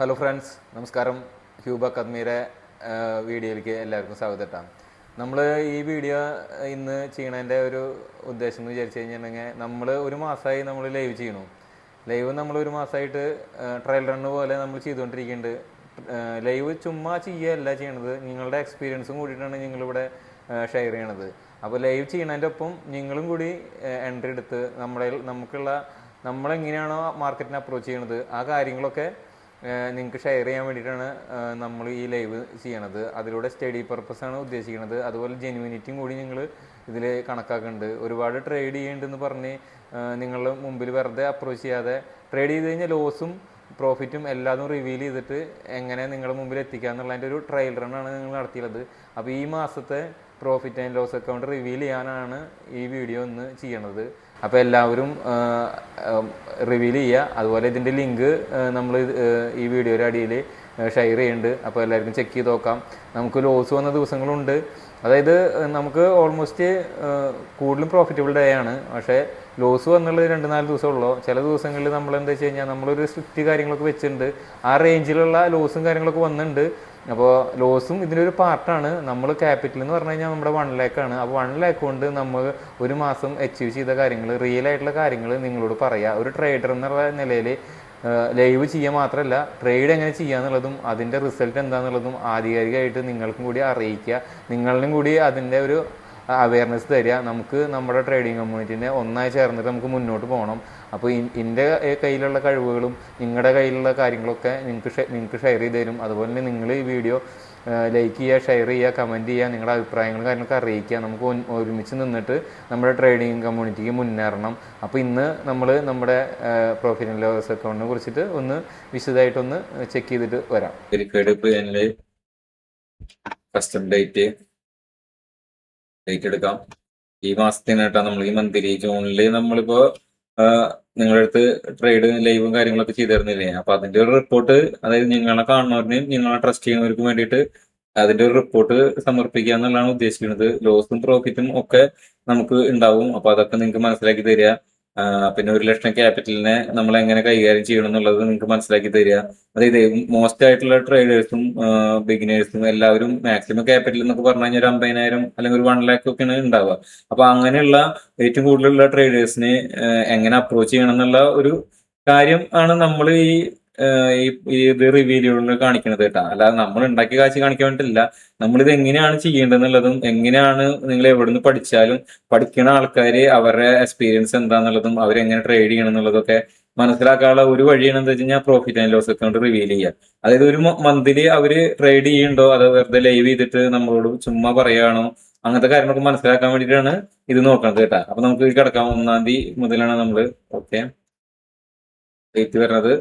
Hello friends, നമസ്കാരം. ഹ്യൂബ അക്കാദമിയുടെ വീഡിയോയിലേക്ക് എല്ലാവർക്കും സ്വാഗതം. നമ്മൾ ഈ വീഡിയോ ഇന്ന് ചെയ്യണതിൻ്റെ ഒരു ഉദ്ദേശം എന്ന് വിചാരിച്ചു കഴിഞ്ഞിട്ടുണ്ടെങ്കിൽ, നമ്മൾ ഒരു മാസമായി നമ്മൾ ലൈവ് ചെയ്യണു. ലൈവ് നമ്മൾ ഒരു മാസമായിട്ട് ട്രയൽ റണ്ണ് പോലെ നമ്മൾ ചെയ്തുകൊണ്ടിരിക്കുന്നുണ്ട്. ലൈവ് ചുമ്മാ ചെയ്യുകയല്ല ചെയ്യണത്, നിങ്ങളുടെ എക്സ്പീരിയൻസും കൂടിയിട്ടാണ് നിങ്ങളിവിടെ ഷെയർ ചെയ്യണത്. അപ്പോൾ ലൈവ് ചെയ്യണതിൻ്റെ ഒപ്പം നിങ്ങളും കൂടി എൻട്രി എടുത്ത് നമ്മളെങ്ങനെയാണോ മാർക്കറ്റിനെ അപ്രോച്ച് ചെയ്യണത് ആ കാര്യങ്ങളൊക്കെ നിങ്ങൾക്ക് ഷെയർ ചെയ്യാൻ വേണ്ടിയിട്ടാണ് നമ്മൾ ഈ ലൈവ് ചെയ്യണത്. അതിലൂടെ സ്റ്റഡി പർപ്പസാണ് ഉദ്ദേശിക്കുന്നത്. അതുപോലെ ജെന്യൂനിറ്റിയും കൂടി നിങ്ങൾ ഇതിൽ കണക്കാക്കുന്നുണ്ട്. ഒരുപാട് ട്രേഡ് ചെയ്യുന്നുണ്ടെന്ന് പറഞ്ഞ് നിങ്ങളുടെ മുമ്പിൽ വെറുതെ അപ്രോച്ച് ചെയ്യാതെ, ട്രേഡ് ചെയ്ത് കഴിഞ്ഞാൽ ലോസും പ്രോഫിറ്റും എല്ലാതും റിവീൽ ചെയ്തിട്ട് എങ്ങനെ നിങ്ങളുടെ മുമ്പിൽ എത്തിക്കുക എന്നുള്ളതിൻ്റെ ഒരു ട്രയൽ റണ്ണാണ് നിങ്ങൾ നടത്തിയത്. അപ്പോൾ ഈ മാസത്തെ profit and loss account reveal ചെയ്യാനാണ് ഈ വീഡിയോ ഒന്ന് ചെയ്യണത്. അപ്പോൾ എല്ലാവരും റിവീൽ ചെയ്യുക. അതുപോലെ ഇതിൻ്റെ ലിങ്ക് നമ്മൾ ഈ വീഡിയോയുടെ അടിയിൽ ഷെയർ ചെയ്യുന്നുണ്ട്. അപ്പോൾ എല്ലാവർക്കും ചെക്ക് ചെയ്ത് നോക്കാം. നമുക്ക് ലോസ് വന്ന ദിവസങ്ങളുണ്ട്. അതായത് നമുക്ക് ഓൾമോസ്റ്റ് കൂടുതലും പ്രോഫിറ്റബിൾ ഡേ ആണ്. പക്ഷേ ലോസ് വന്നുള്ളത് 2-4 ദിവസമുള്ളൂ. ചില ദിവസങ്ങളിൽ നമ്മൾ എന്താ വെച്ച് കഴിഞ്ഞാൽ നമ്മളൊരു സ്ട്രിക്റ്റ് കാര്യങ്ങളൊക്കെ വെച്ചിട്ടുണ്ട്. ആ റേഞ്ചിലുള്ള ലോസും കാര്യങ്ങളൊക്കെ വന്നിട്ടുണ്ട്. അപ്പോൾ ലോസും ഇതിലൊരു പാർട്ടാണ്. നമ്മൾ ക്യാപിറ്റൽ എന്ന് പറഞ്ഞു കഴിഞ്ഞാൽ നമ്മുടെ 1 lakh ആണ്. അപ്പോൾ 1 lakh കൊണ്ട് നമ്മൾ ഒരു മാസം അച്ചീവ് ചെയ്ത കാര്യങ്ങൾ, റിയൽ ആയിട്ടുള്ള കാര്യങ്ങൾ നിങ്ങളോട് പറയാം. ഒരു ട്രേഡർ എന്നുള്ള നിലയിൽ ലൈവ് ചെയ്യുക മാത്രമല്ല, ട്രേഡ് എങ്ങനെ ചെയ്യുക എന്നുള്ളതും അതിൻ്റെ റിസൾട്ട് എന്താണെന്നുള്ളതും ആധികാരികമായിട്ട് നിങ്ങൾക്കും കൂടി അറിയിക്കുക. നിങ്ങളിലും കൂടി അതിൻ്റെ ഒരു അവയർനെസ് തരിക. നമുക്ക് നമ്മുടെ ട്രേഡിംഗ് കമ്മ്യൂണിറ്റിനെ ഒന്നായി ചേർന്നിട്ട് നമുക്ക് മുന്നോട്ട് പോകണം. അപ്പോൾ എൻ്റെ കയ്യിലുള്ള കഴിവുകളും നിങ്ങളുടെ കയ്യിലുള്ള കാര്യങ്ങളൊക്കെ നിങ്ങൾക്ക് ഷെയർ ചെയ്ത് തരും. അതുപോലെ തന്നെ നിങ്ങൾ ഈ വീഡിയോ ലൈക്ക് ചെയ്യുക, ഷെയർ ചെയ്യുക, കമൻറ്റ് ചെയ്യുക, നിങ്ങളുടെ അഭിപ്രായങ്ങളും കാര്യങ്ങളൊക്കെ അറിയിക്കുക. നമുക്ക് ഒരുമിച്ച് നിന്നിട്ട് നമ്മുടെ ട്രേഡിംഗ് കമ്മ്യൂണിറ്റിക്ക് മുന്നേറണം. അപ്പോൾ ഇന്ന് നമ്മൾ നമ്മുടെ പ്രോഫിറ്റ് ആൻഡ് ലോസ് അക്കൗണ്ടിനെ കുറിച്ചിട്ട് ഒന്ന് വിശദമായിട്ടൊന്ന് ചെക്ക് ചെയ്തിട്ട് വരാം. കസ്റ്റം ഡേറ്റ് എടുക്കാം. ഈ മാസത്തിനായിട്ടാണ് നമ്മൾ ഈ മന്ത്ലി ജൂണില് നമ്മളിപ്പോ നിങ്ങളുടെ അടുത്ത് ട്രേഡ് ലൈവും കാര്യങ്ങളൊക്കെ ചെയ്തിരുന്നില്ലേ? അപ്പൊ അതിന്റെ ഒരു റിപ്പോർട്ട്, അതായത് നിങ്ങളെ കാണുന്നവരിനെയും നിങ്ങളെ ട്രസ്റ്റ് ചെയ്യുന്നവർക്കും വേണ്ടിയിട്ട് അതിന്റെ ഒരു റിപ്പോർട്ട് സമർപ്പിക്കുക എന്നുള്ളതാണ് ഉദ്ദേശിക്കുന്നത്. ലോസും പ്രോഫിറ്റും ഒക്കെ നമുക്ക് ഉണ്ടാവും. അപ്പൊ അതൊക്കെ നിങ്ങൾക്ക് മനസ്സിലാക്കി തരിക. പിന്നെ 1 ലക്ഷം ക്യാപിറ്റലിനെ നമ്മൾ എങ്ങനെ കൈകാര്യം ചെയ്യണം എന്നുള്ളത് നിങ്ങൾക്ക് മനസ്സിലാക്കി തരിക. അതായത് മോസ്റ്റ് ആയിട്ടുള്ള ട്രേഡേഴ്സും ബിഗിനേഴ്സും എല്ലാവരും മാക്സിമം ക്യാപിറ്റൽ എന്നൊക്കെ പറഞ്ഞു കഴിഞ്ഞാൽ 50,000 അല്ലെങ്കിൽ ഒരു 1 lakh ഒക്കെയാണ് ഉണ്ടാവുക. അപ്പൊ അങ്ങനെയുള്ള ഏറ്റവും കൂടുതലുള്ള ട്രേഡേഴ്സിനെ എങ്ങനെ അപ്രോച്ച് ചെയ്യണം എന്നുള്ള ഒരു കാര്യം ആണ് നമ്മൾ ഇത് റിവ്യൂകളിൽ കാണിക്കുന്നത് കേട്ടോ. അല്ലാതെ നമ്മൾ ഉണ്ടാക്കിയ കാശ് കാണിക്കാൻ വേണ്ടിയിട്ടില്ല. നമ്മളിത് എങ്ങനെയാണ് ചെയ്യേണ്ടതെന്നുള്ളതും, എങ്ങനെയാണ് നിങ്ങൾ എവിടുന്ന് പഠിച്ചാലും പഠിക്കുന്ന ആൾക്കാര് അവരുടെ എക്സ്പീരിയൻസ് എന്താന്നുള്ളതും അവരെങ്ങനെ ട്രേഡ് ചെയ്യണം എന്നുള്ളതൊക്കെ മനസ്സിലാക്കാനുള്ള ഒരു വഴിയാണ് എന്താ വെച്ച് കഴിഞ്ഞാൽ profit and loss account reveal ചെയ്യുക. അതായത് ഒരു മന്ത്ലി അവര് ട്രേഡ് ചെയ്യുന്നുണ്ടോ അതോ വെറുതെ ലൈവ് ചെയ്തിട്ട് നമ്മളോട് ചുമ്മാ പറയുകയാണോ, അങ്ങനത്തെ കാര്യങ്ങളൊക്കെ മനസ്സിലാക്കാൻ വേണ്ടിയിട്ടാണ് ഇത് നോക്കുന്നത് കേട്ടോ. അപ്പൊ നമുക്ക് കിടക്കാം. 1-ാം തീയതി മുതലാണ് നമ്മള് ഡേറ്റ് വരുന്നത്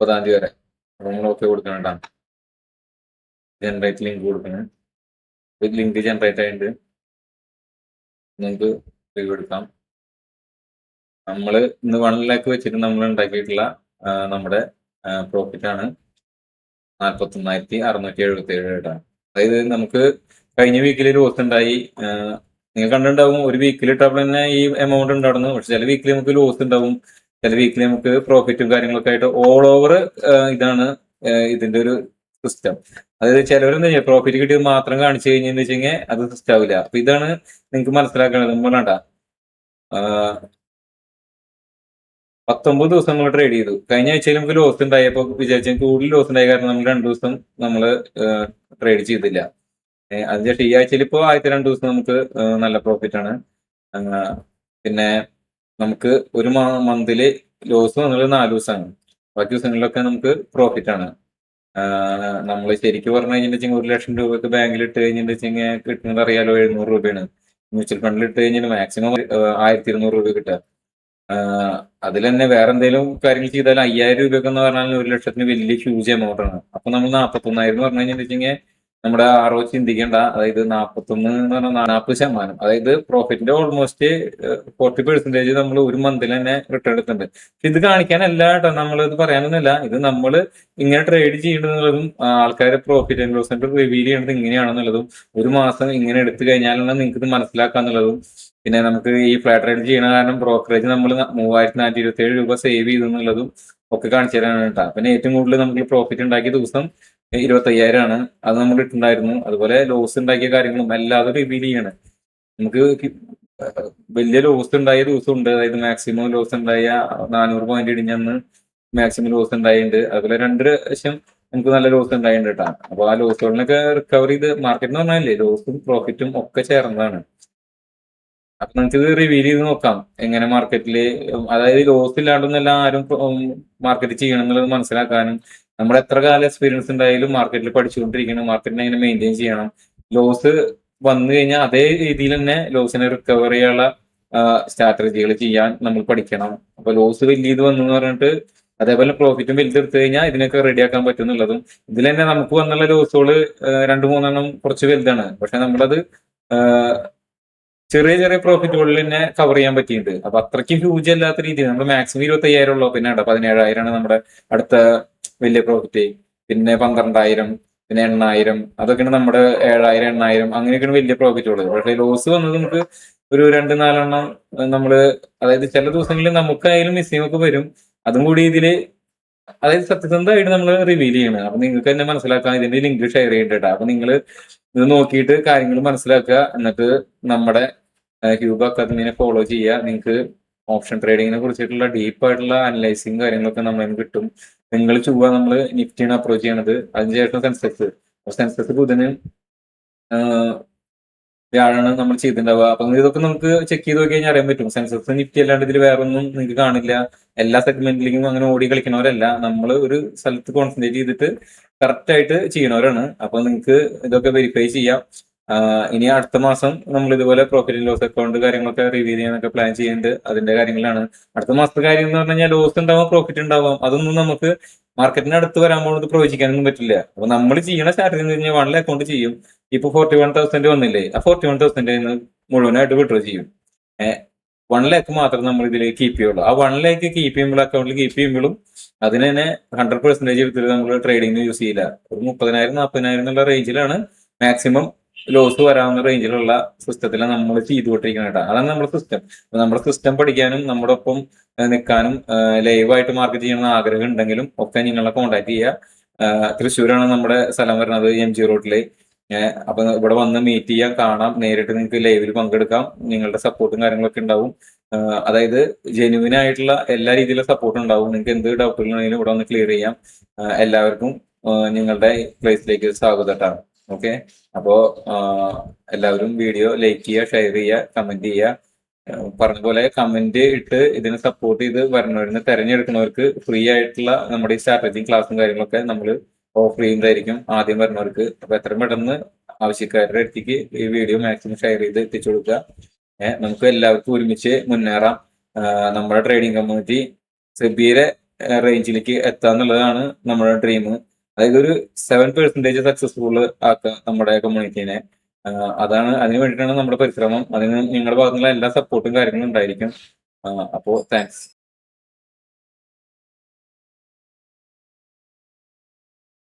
30-ാം തീയതി വരെ. അപ്പൊ നിങ്ങൾ കൊടുക്കണം കേട്ടോ. ജനറേറ്റ് ലിങ്ക് കൊടുക്കണം. ലിങ്ക് ജനറേറ്റ് ആയിട്ട് നിങ്ങൾക്ക് റിവ്യൂ എടുക്കാം. നമ്മൾ ഇന്ന് 1 lakh വെച്ചിട്ട് നമ്മൾ ഉണ്ടാക്കിയിട്ടുള്ള നമ്മുടെ പ്രോഫിറ്റ് ആണ് 41,677 കേട്ടോ. അതായത് നമുക്ക് കഴിഞ്ഞ വീക്കിൽ ലോസ് ഉണ്ടായി. നിങ്ങൾ കണ്ടിട്ടുണ്ടാവും, ഒരു വീക്കിൽ ഇട്ടപ്പോൾ തന്നെ ഈ എമൗണ്ട് ഉണ്ടായിരുന്നു. പക്ഷെ ചില വീക്കിൽ നമുക്ക് ലോസ് ഉണ്ടാവും, ചില വീക്കിൽ നമുക്ക് പ്രോഫിറ്റും കാര്യങ്ങളൊക്കെ ആയിട്ട് ഓൾ ഓവർ ഇതാണ് ഇതിന്റെ ഒരു സിസ്റ്റം. അതായത് ചിലവരെന്താ ചെയ്യുക, പ്രോഫിറ്റ് കിട്ടിയത് മാത്രം കാണിച്ചു കഴിഞ്ഞെന്ന് വെച്ച് കഴിഞ്ഞാൽ അത് സിസ്റ്റം ആവില്ല. അപ്പൊ ഇതാണ് നിങ്ങൾക്ക് മനസ്സിലാക്കേണ്ടത്. നമ്മളാണ്ട 19 ദിവസം നമ്മൾ ട്രേഡ് ചെയ്തു. കഴിഞ്ഞ ആഴ്ചയിൽ നമുക്ക് ലോസ് ഉണ്ടായപ്പോൾ വിചാരിച്ചു കൂടുതൽ ലോസ് ഉണ്ടായ കാരണം നമ്മൾ 2 ദിവസം നമ്മൾ ട്രേഡ് ചെയ്തില്ല. അതിനുശേഷം ഈ ആഴ്ചയിൽ ഇപ്പോൾ ആദ്യത്തെ 2 ദിവസം നമുക്ക് നല്ല പ്രോഫിറ്റ് ആണ്. പിന്നെ നമുക്ക് ഒരു മന്തില് ലോസ് വന്നത് 4 ദിവസമാണ്. ബാക്കി ദിവസങ്ങളിലൊക്കെ നമുക്ക് പ്രോഫിറ്റ് ആണ്. നമ്മൾ ശരിക്കും പറഞ്ഞു കഴിഞ്ഞിട്ടുണ്ടെങ്കിൽ 1 ലക്ഷം രൂപക്ക് ബാങ്കിൽ ഇട്ട് കഴിഞ്ഞിട്ടുണ്ടെങ്കിൽ കിട്ടുന്നത് അറിയാലോ, 700 രൂപയാണ്. മ്യൂച്വൽ ഫണ്ടിൽ ഇട്ട് കഴിഞ്ഞാൽ മാക്സിമം 1,200 രൂപ കിട്ടുക. അതിൽ തന്നെ വേറെ എന്തെങ്കിലും കാര്യങ്ങൾ ചെയ്താൽ 5,000 രൂപയൊക്കെ എന്ന് പറഞ്ഞാൽ 1 ലക്ഷത്തിന് വലിയ ഹ്യൂജ് എമൗണ്ട് ആണ്. അപ്പൊ നമ്മൾ 41,000 എന്ന് പറഞ്ഞു കഴിഞ്ഞിട്ടുണ്ടെങ്കിൽ നമ്മുടെ RO ചിന്തിക്കേണ്ട. അതായത് 41 എന്ന് പറഞ്ഞാൽ 40%. അതായത് പ്രോഫിറ്റിന്റെ ഓൾമോസ്റ്റ് 40% നമ്മൾ ഒരു മന്തിൽ തന്നെ റിട്ടേൺ എടുത്തിട്ടുണ്ട്. ഇത് കാണിക്കാനല്ല കേട്ടോ, നമ്മളിത് പറയാനൊന്നുമില്ല. ഇത് നമ്മൾ ഇങ്ങനെ ട്രേഡ് ചെയ്യേണ്ടതുള്ളതും ആൾക്കാരെ പ്രോഫിറ്റ് ആൻഡ് ലോസ് റിവീൽ ചെയ്യേണ്ടത് ഇങ്ങനെയാണെന്നുള്ളതും, ഒരു മാസം ഇങ്ങനെ എടുത്തു കഴിഞ്ഞാലാണ് നിങ്ങൾക്ക് ഇത് മനസ്സിലാക്കാന്നുള്ളതും, പിന്നെ നമുക്ക് ഈ ഫ്ലാറ്റ് ട്രേഡ് ചെയ്യണ കാരണം ബ്രോക്കറേജ് നമ്മൾ 3427 രൂപ സേവ് ചെയ്തു എന്നുള്ളതും ഒക്കെ കാണിച്ചു തരാനാണ് കേട്ടോ. പിന്നെ ഏറ്റവും കൂടുതൽ നമുക്ക് പ്രോഫിറ്റ് ഉണ്ടാക്കിയ ദിവസം 25,000 ആണ്. അത് നമ്മൾ ഇട്ടുണ്ടായിരുന്നു. അതുപോലെ ലോസ് ഉണ്ടാക്കിയ കാര്യങ്ങളും എല്ലാതും റിവീൽ ചെയ്യണം. നമുക്ക് വലിയ ലോസ് ഉണ്ടായ ദിവസം ഉണ്ട്. അതായത് മാക്സിമം ലോസ് ഉണ്ടായ 400 പോയിന്റ് ഇടിഞ്ഞന്ന് മാക്സിമം ലോസ് ഉണ്ടായിട്ടുണ്ട്. അതുപോലെ 2 പ്രാവശ്യം നമുക്ക് നല്ല ലോസ് ഉണ്ടായിട്ടുണ്ട് കേട്ടോ. അപ്പൊ ആ ലോസുകളിനൊക്കെ റിക്കവർ ചെയ്ത് മാർക്കറ്റ് എന്ന് പറഞ്ഞാലേ ലോസും പ്രോഫിറ്റും ഒക്കെ ചേർന്നതാണ്. അപ്പൊ നമുക്ക് ഇത് റിവീൽ ചെയ്ത് നോക്കാം എങ്ങനെ മാർക്കറ്റില്, അതായത് ലോസ് ഇല്ലാണ്ടൊന്നല്ല ആരും മാർക്കറ്റ് ചെയ്യണം എന്നുള്ളത് മനസ്സിലാക്കാനും, നമ്മുടെ എത്ര കാലം എക്സ്പീരിയൻസ് ഉണ്ടായാലും മാർക്കറ്റിൽ പഠിച്ചുകൊണ്ടിരിക്കണം, മാർക്കറ്റിനെ എങ്ങനെ മെയിൻറ്റെയിൻ ചെയ്യണം, ലോസ് വന്നു കഴിഞ്ഞാൽ അതേ രീതിയിൽ തന്നെ ലോസിനെ റിക്കവർ ചെയ്യാനുള്ള സ്ട്രാറ്റജികൾ ചെയ്യാൻ നമ്മൾ പഠിക്കണം. അപ്പൊ ലോസ് വലിയ ഇത് വന്നു എന്ന് പറഞ്ഞിട്ട് അതേപോലെ പ്രോഫിറ്റും വലുതെടുത്തു കഴിഞ്ഞാൽ ഇതിനൊക്കെ റെഡിയാക്കാൻ പറ്റും എന്നുള്ളതും, ഇതിൽ തന്നെ നമുക്ക് വന്നുള്ള ലോസുകൾ 2-3 കുറച്ച് വലുതാണ്. പക്ഷെ നമ്മളത് ചെറിയ ചെറിയ പ്രോഫിറ്റുകളിൽ തന്നെ കവർ ചെയ്യാൻ പറ്റിയിട്ടുണ്ട്. അപ്പൊ അത്രയ്ക്ക് ഹ്യൂജ് അല്ലാത്ത രീതിയിൽ നമ്മൾ മാക്സിമം 25,000 ഉള്ളൂ. പിന്നെ 17,000 നമ്മുടെ അടുത്ത വലിയ പ്രോഫിറ്റ്. പിന്നെ 12,000, പിന്നെ 8,000, അതൊക്കെയാണ് നമ്മുടെ 7,000, 8,000 അങ്ങനെയൊക്കെയാണ് വലിയ പ്രോഫിറ്റുകൾ. പക്ഷേ ലോസ് വന്നത് നമുക്ക് ഒരു 2-4 നമ്മള്, അതായത് ചില ദിവസങ്ങളിൽ നമുക്കായാലും മിസ്സിംഗ് ഒക്കെ വരും. അതും കൂടി ഇതില്, അതായത് സത്യസന്ധമായിട്ട് നമ്മൾ റിവീൽ ചെയ്യണം. അപ്പൊ നിങ്ങൾക്ക് തന്നെ മനസ്സിലാക്കാം. ഇതിന്റെ ലിങ്ക് ഷെയർ ചെയ്തിട്ടാ. അപ്പൊ നിങ്ങൾ ഇത് നോക്കിയിട്ട് കാര്യങ്ങൾ മനസ്സിലാക്കുക. എന്നിട്ട് നമ്മുടെ ഹ്യൂബ അക്കാദമിനെ ഫോളോ ചെയ്യുക. നിങ്ങൾക്ക് ഓപ്ഷൻ ട്രേഡിങ്ങിനെ കുറിച്ചിട്ടുള്ള ഡീപ്പായിട്ടുള്ള അനലൈസിങ് കാര്യങ്ങളൊക്കെ നമ്മളിൽ കിട്ടും. നിങ്ങൾ ചൊവ്വ നമ്മൾ നിഫ്റ്റിയാണ് അപ്രോച്ച് ചെയ്യണത്. അതിനുശേഷം സെൻസെക്സ് ബുധന് വ്യാഴാണ് നമ്മൾ ചെയ്തിട്ടുണ്ടാവുക. അപ്പൊ ഇതൊക്കെ നമുക്ക് ചെക്ക് ചെയ്ത് നോക്കി കഴിഞ്ഞാൽ അറിയാൻ പറ്റും. സെൻസെക്സ് നിഫ്റ്റി അല്ലാണ്ട് ഇതിൽ വേറെ ഒന്നും നിങ്ങൾക്ക് കാണില്ല. എല്ലാ സെഗ്മെന്റിലേക്കും അങ്ങനെ ഓടി കളിക്കുന്നവരല്ല. നമ്മൾ ഒരു സ്ഥലത്ത് കോൺസെൻട്രേറ്റ് ചെയ്തിട്ട് കറക്റ്റ് ആയിട്ട് ചെയ്യണവരാണ്. അപ്പൊ നിങ്ങൾക്ക് ഇതൊക്കെ വെരിഫൈ ചെയ്യാം. ഇനി അടുത്ത മാസം നമ്മൾ ഇതുപോലെ പ്രോഫിറ്റ് ആൻഡ് ലോസ് അക്കൗണ്ട് കാര്യങ്ങളൊക്കെ റിവ്യൂ ചെയ്യാനൊക്കെ പ്ലാൻ ചെയ്യുന്നുണ്ട്. അതിന്റെ കാര്യങ്ങളാണ് അടുത്ത മാസത്തെ കാര്യം എന്ന് പറഞ്ഞു കഴിഞ്ഞാൽ. ലോസ് ഉണ്ടാവാം, പ്രോഫിറ്റ് ഉണ്ടാവാം. അതൊന്നും നമുക്ക് മാർക്കറ്റിന് അടുത്ത് വരാൻ പോകുന്നത് പ്രവചിക്കാനൊന്നും പറ്റില്ല. അപ്പൊ നമ്മൾ ചെയ്യണ സ്ട്രാറ്റജി എന്ന് കഴിഞ്ഞാൽ 1 അക്കൗണ്ട് ചെയ്യും. ഇപ്പൊ 41,000 വന്നില്ലേ, ആ 41,000 മുഴുവനായിട്ട് വിഡ്രോ ചെയ്യും. 1 lakh മാത്രം നമ്മൾ ഇതിൽ കീപ്പ് ചെയ്യുള്ളൂ. ആ 1 lakh കീപ്പ് ചെയ്യുമ്പോൾ, അക്കൗണ്ടിൽ കീപ്പ് ചെയ്യുമ്പോഴും അതിന് തന്നെ 100% എടുത്തിട്ട് നമ്മൾ ട്രേഡിംഗ് യൂസ് ചെയ്യില്ല. ഒരു 30,000-40,000 എന്നുള്ള റേഞ്ചിലാണ് മാക്സിമം ലോസ് വരാവുന്ന റേഞ്ചിലുള്ള സിസ്റ്റത്തിലാണ് നമ്മൾ ചെയ്തുകൊണ്ടിരിക്കുന്നത് കേട്ടോ. അതാണ് നമ്മുടെ സിസ്റ്റം. നമ്മുടെ സിസ്റ്റം പഠിക്കാനും നമ്മുടെ ഒപ്പം നിൽക്കാനും ലൈവായിട്ട് മാർക്കറ്റ് ചെയ്യണമെന്ന് ആഗ്രഹം ഉണ്ടെങ്കിലും ഒക്കെ നിങ്ങളെ കോൺടാക്ട് ചെയ്യുക. തൃശ്ശൂരാണ് നമ്മുടെ സ്ഥലം വരുന്നത്, MG റോഡില്. അപ്പൊ ഇവിടെ വന്ന് മീറ്റ് ചെയ്യാം, കാണാം, നേരിട്ട് നിങ്ങൾക്ക് ലൈവിൽ പങ്കെടുക്കാം. നിങ്ങളുടെ സപ്പോർട്ടും കാര്യങ്ങളൊക്കെ ഉണ്ടാവും. അതായത് ജെന്യുവിൻ ആയിട്ടുള്ള എല്ലാ രീതിയിലുള്ള സപ്പോർട്ടും ഉണ്ടാവും. നിങ്ങൾക്ക് എന്ത് ഡൗട്ടുകളാണെങ്കിലും ഇവിടെ വന്ന് ക്ലിയർ ചെയ്യാം. എല്ലാവർക്കും നിങ്ങളുടെ പ്ലേസിലേക്ക് സ്വാഗതം. ഓക്കെ, അപ്പോ എല്ലാവരും വീഡിയോ ലൈക്ക് ചെയ്യുക, ഷെയർ ചെയ്യുക, കമന്റ് ചെയ്യുക. പറഞ്ഞ പോലെ കമന്റ് ഇട്ട് ഇതിനെ സപ്പോർട്ട് ചെയ്ത് വരുന്നവരിന്ന് തെരഞ്ഞെടുക്കുന്നവർക്ക് ഫ്രീ ആയിട്ടുള്ള നമ്മുടെ ഈ സ്ട്രാറ്റജി ക്ലാസ്സും കാര്യങ്ങളൊക്കെ നമ്മൾ ഓഫർ ചെയ്യുന്നതായിരിക്കും ആദ്യം വരുന്നവർക്ക്. അപ്പൊ എത്രയും പെട്ടെന്ന് ആവശ്യക്കാരുടെ അടുത്തേക്ക് ഈ വീഡിയോ മാക്സിമം ഷെയർ ചെയ്ത് എത്തിച്ചു കൊടുക്കുക. നമുക്ക് എല്ലാവർക്കും ഒരുമിച്ച് മുന്നേറാം. നമ്മുടെ ട്രേഡിംഗ് കമ്മ്യൂണിറ്റി സെബിയുടെ റേഞ്ചിലേക്ക് എത്താന്നുള്ളതാണ് നമ്മുടെ ഡ്രീം. അതായത് ഒരു 7% സക്സസ്ഫുൾ ആക്കുക നമ്മുടെ കമ്മ്യൂണിറ്റീനെ. അതാണ്, അതിന് വേണ്ടിയിട്ടാണ് നമ്മുടെ പരിശ്രമം. അതിന് നിങ്ങളുടെ ഭാഗത്തുനിന്നുള്ള എല്ലാ സപ്പോർട്ടും കാര്യങ്ങളും ഉണ്ടായിരിക്കും. അപ്പോൾ താങ്ക്സ്.